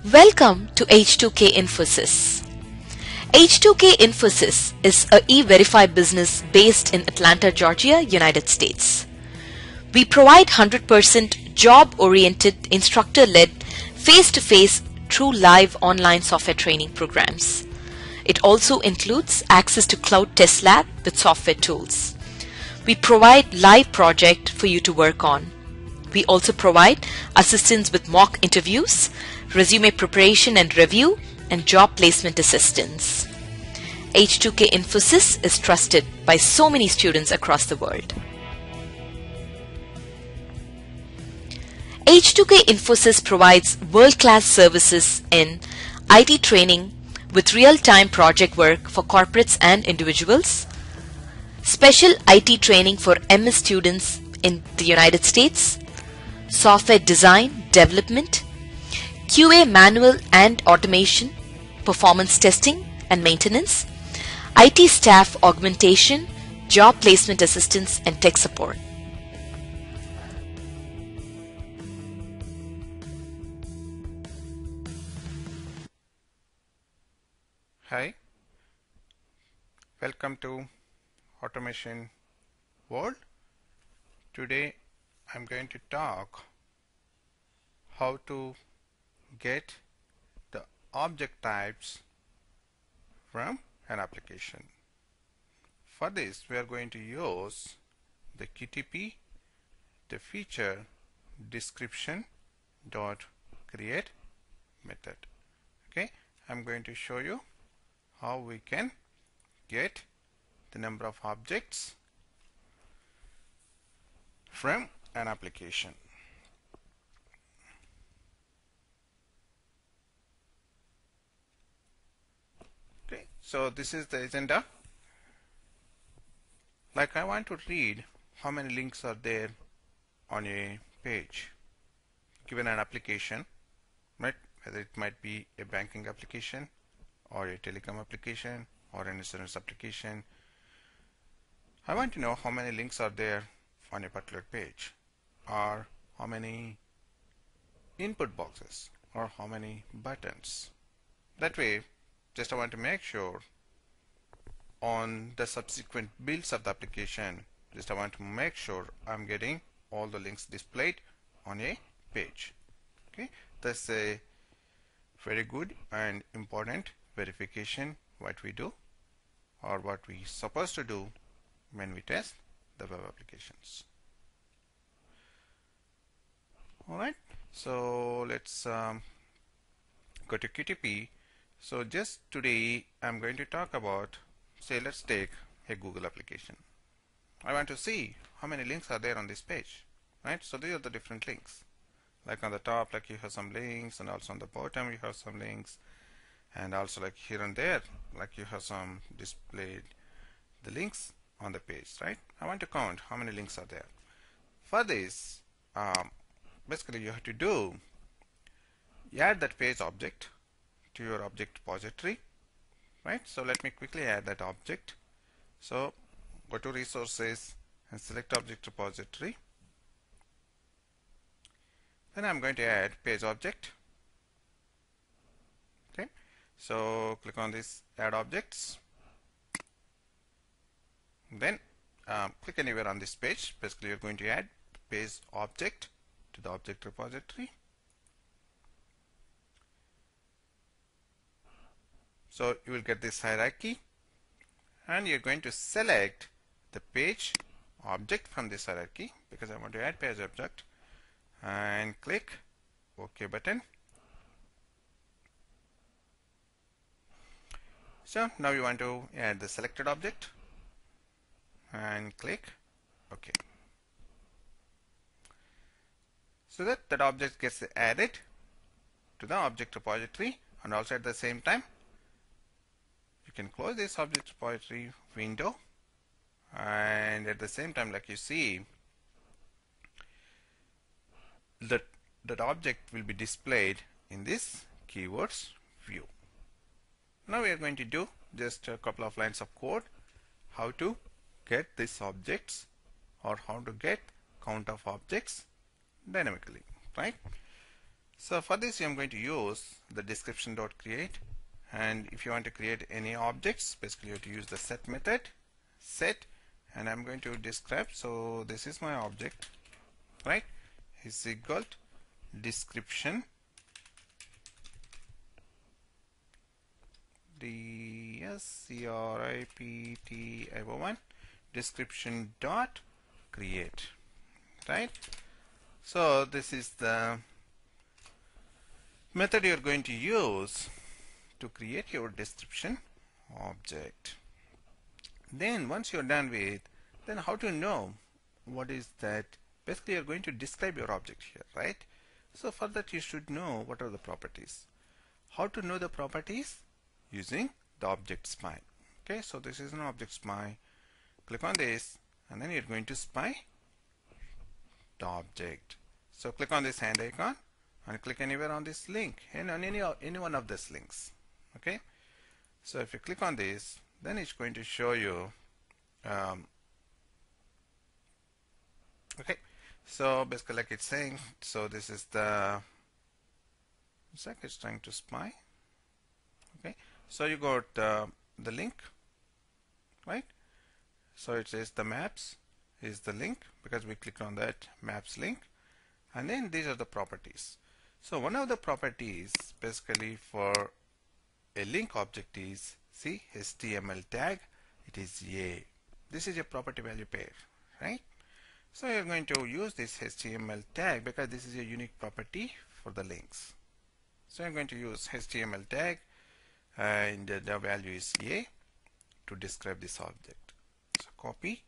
Welcome to H2K Infosys. H2K Infosys is a e-verify business based in Atlanta, Georgia, United States. We provide 100% job-oriented, instructor-led, face-to-face, true live online software training programs. It also includes access to cloud test lab with software tools. We provide live project for you to work on. We also provide assistance with mock interviews, resume preparation and review, and job placement assistance. H2K Infosys is trusted by so many students across the world. H2K Infosys provides world-class services in IT training with real-time project work for corporates and individuals, special IT training for MS students in the United States, software design, development, QA manual and automation, performance testing and maintenance, IT staff augmentation, job placement assistance, and tech support. Hi, welcome to Automation World. Today I'm going to talk how to get the object types from an application. For this we are going to use the QTP, the feature description dot create method. Okay, I'm going to show you how we can get the number of objects from an application. Okay, so this is the agenda. Like, I want to read how many links are there on a page given an application, right? Whether it might be a banking application or a telecom application or an insurance application. I want to know how many links are there on a particular page, or how many input boxes, or how many buttons. That way, just I want to make sure on the subsequent builds of the application, just I want to make sure I'm getting all the links displayed on a page. Okay, that's a very good and important verification what we do, or what we supposed to do when we test the web applications. Alright, so let's go to QTP. So just today I'm going to talk about, say let's take a Google application. I want to see how many links are there on this page, right? So these are the different links. Like on the top, like you have some links, and also on the bottom you have some links, and also like here and there, like you have some displayed the links on the page, right? I want to count how many links are there. For this, basically you have to do, you add that page object to your object repository, right? So let me quickly add that object. So go to resources and select object repository. Then I'm going to add page object. Okay, so click on this add objects. Then click anywhere on this page. Basically you're going to add page object to the object repository. So you will get this hierarchy, and you're going to select the page object from this hierarchy, because I want to add page object, and click OK button. So now you want to add the selected object, and click OK. So that object gets added to the object repository, and also at the same time you can close this object repository window, and at the same time, like you see, that object will be displayed in this keywords view. Now we are going to do just a couple of lines of code how to get these objects, or how to get count of objects dynamically, right? So for this I'm going to use the description.create, and if you want to create any objects, basically you have to use the set method, set, and I'm going to describe. So this is my object, right? Is equal to description, description description dot create, right? So this is the method you're going to use to create your description object. Then once you're done with, then how to know what is that? Basically you're going to describe your object here, right? So for that you should know what are the properties. How to know the properties? Using the object spy. Okay, so this is an object spy. Click on this and then you're going to spy the object. So click on this hand icon and click anywhere on this link and on any one of these links. Okay, so if you click on this, then it's going to show you okay, so basically like it's saying, so this is the, it's like it's trying to spy. Okay, so you got the link, right? So it says the maps is the link because we clicked on that maps link, and then these are the properties. So one of the properties basically for a link object is, see, HTML tag, it is a, this is a property value pair, right? So you're going to use this HTML tag because this is a unique property for the links. So I'm going to use HTML tag and the value is a to describe this object. So copy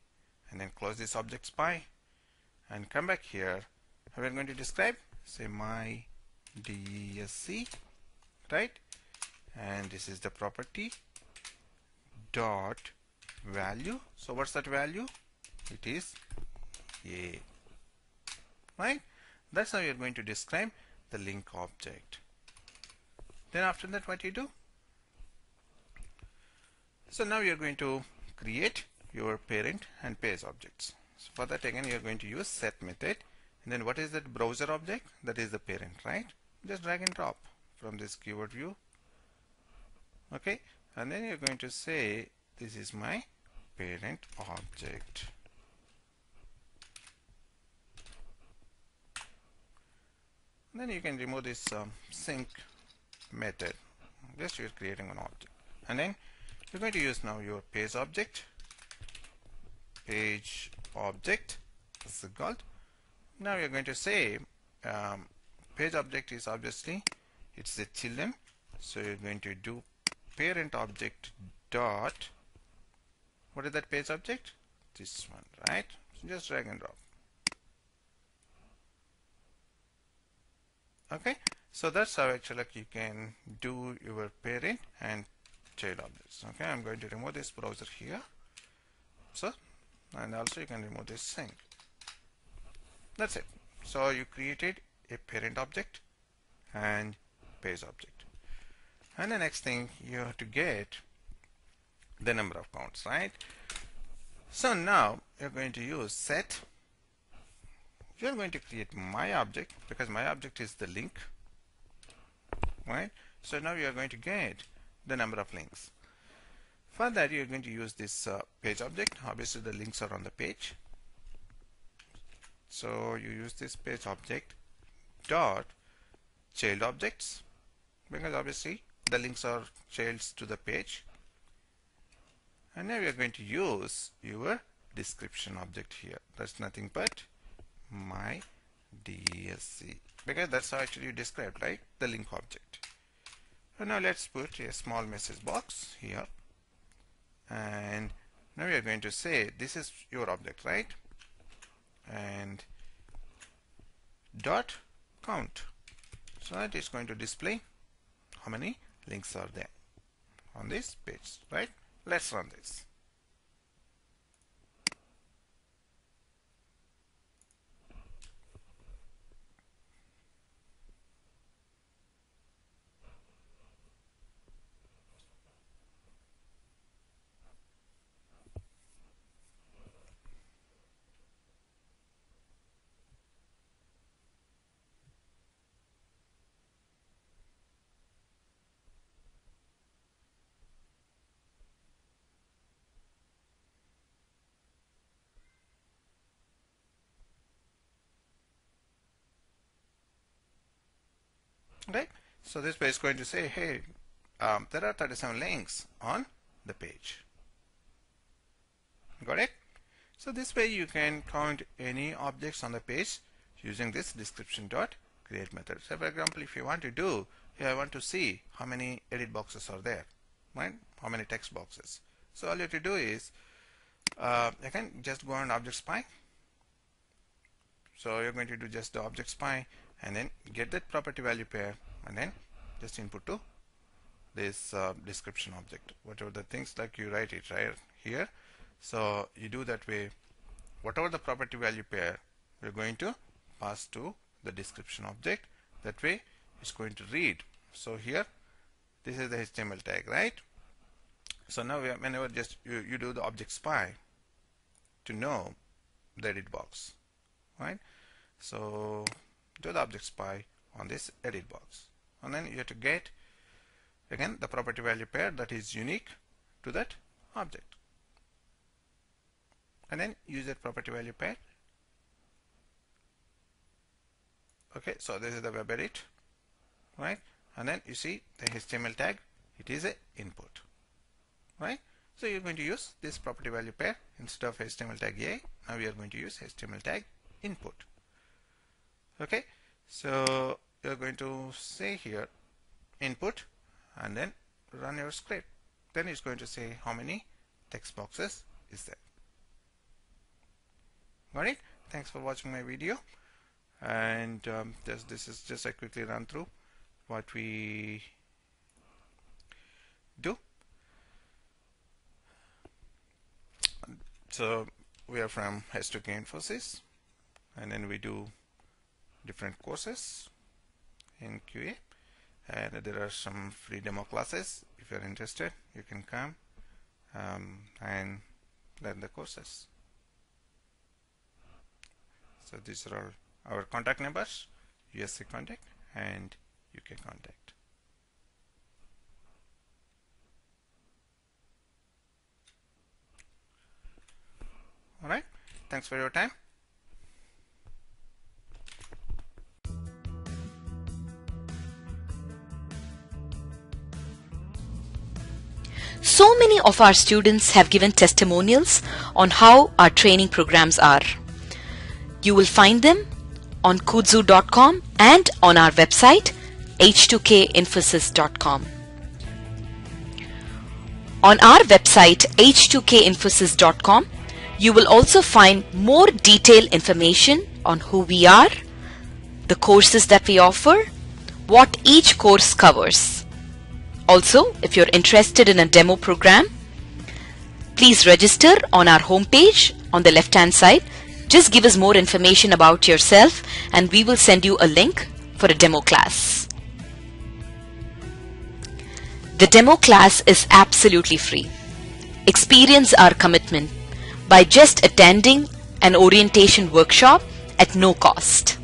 and then close this object spy and come back here. We're going to describe, say my DSC, right? And this is the property dot value. So what's that value? It is a, right? That's how you're going to describe the link object. Then after that, what you do? So now you're going to create your parent and page objects. So for that again you're going to use set method, and then what is that browser object? That is the parent, right? Just drag and drop from this keyword view. Okay, and then you're going to say this is my parent object. Then you can remove this sync method. Just you're creating an object, and then you're going to use now your page object. Page object is called. Now you're going to say page object is obviously it's the children, so you're going to do parent object dot, what is that page object? This one, right? So just drag and drop. Okay, so that's how actually like you can do your parent and child objects. Okay, I'm going to remove this browser here. So, and also you can remove this sync. That's it. So you created a parent object and page object. And the next thing you have to get the number of counts, right? So now you're going to use set. You're going to create my object because my object is the link, right? So now you are going to get the number of links. For that you're going to use this page object. Obviously the links are on the page, so you use this page object dot child objects because obviously the links are childs to the page. And now we are going to use your description object here. That's nothing but my DSC because that's how actually you described, right? The link object. So now let's put a small message box here, and now we are going to say this is your object, right? And dot count, so that is going to display how many links are there on this page, right? Let's run this. Right? So this way is going to say, hey, there are 37 links on the page. Got it? So this way you can count any objects on the page using this description.create method. So for example, if you want to do, I want to see how many edit boxes are there, right? How many text boxes. So all you have to do is, you can just go on object spy. So you're going to do just the object spy and then get that property value pair and then just input to this description object. Whatever the things, like you write it right here. So you do that way, whatever the property value pair, we're going to pass to the description object. That way it's going to read. So here, this is the HTML tag, right? So now whenever just you do the object spy to know the edit box, right? So do the object spy on this edit box, and then you have to get again the property value pair that is unique to that object, and then use that property value pair. Okay, so this is the web edit, right? And then you see the HTML tag, it is a input, right? So you're going to use this property value pair instead of HTML tag A. Now we are going to use HTML tag input. Okay, so you're going to say here input and then run your script. Then it's going to say how many text boxes is there. Got it? Thanks for watching my video. And this is just a quickly run through what we do. So we are from H2K Infosys, and then we do different courses in QA, and there are some free demo classes. If you're interested, you can come and learn the courses. So these are all our contact numbers: USA contact and UK contact. All right, thanks for your time. So many of our students have given testimonials on how our training programs are. You will find them on kudzu.com and on our website h2kinfosys.com. On our website h2kinfosys.com, you will also find more detailed information on who we are, the courses that we offer, what each course covers. Also, if you're interested in a demo program, please register on our homepage on the left-hand side. Just give us more information about yourself and we will send you a link for a demo class. The demo class is absolutely free. Experience our commitment by just attending an orientation workshop at no cost.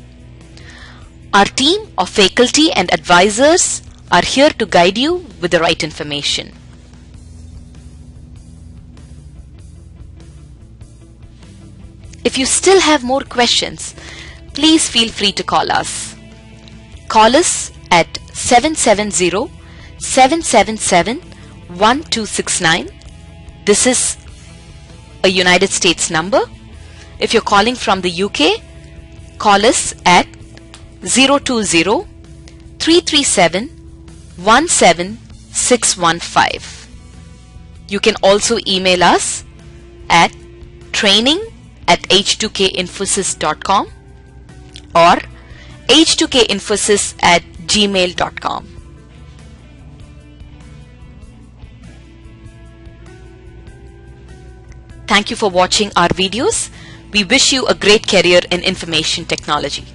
Our team of faculty and advisors are here to guide you with the right information. If you still have more questions, please feel free to call us. Call us at 770-777-1269. This is a United States number. If you're calling from the UK, call us at 020-337-17615. You can also email us at training@h2kinfosys.com or h2kinfosys@gmail.com. Thank you for watching our videos. We wish you a great career in information technology.